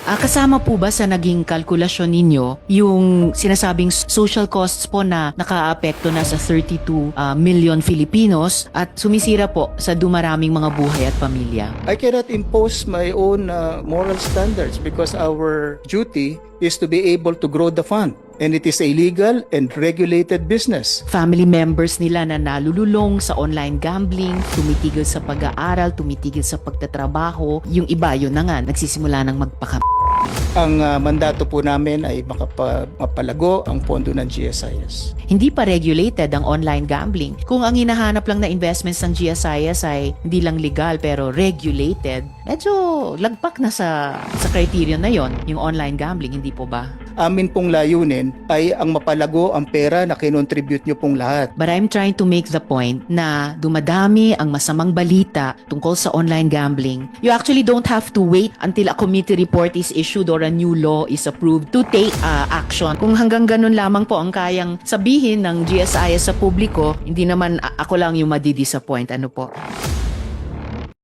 Kasama po ba sa naging kalkulasyon ninyo yung sinasabing social costs po na nakaapekto na sa 32 million Filipinos at sumisira po sa dumaraming mga buhay at pamilya? I cannot impose my own moral standards because our duty is to be able to grow the fund. And it is a legal and regulated business. Family members nila na nalululong sa online gambling, tumitigil sa pag-aaral, tumitigil sa pagtatrabaho. Yung iba, yun na nga, nagsisimula ng magpaka... Ang mandato po namin ay mapalago ang pondo ng GSIS. Hindi pa regulated ang online gambling. Kung ang hinahanap lang na investments ng GSIS ay hindi lang legal pero regulated, medyo lagpak na sa criterion na yon, yung online gambling, hindi po ba? Amin pong layunin ay ang mapalago ang pera na kinontribute nyo pong lahat. But I'm trying to make the point na dumadami ang masamang balita tungkol sa online gambling. You actually don't have to wait until a committee report is issued or a new law is approved to take action. Kung hanggang ganun lamang po ang kayang sabihin ng GSIS sa publiko, hindi naman ako lang yung madi-disappoint. Ano po?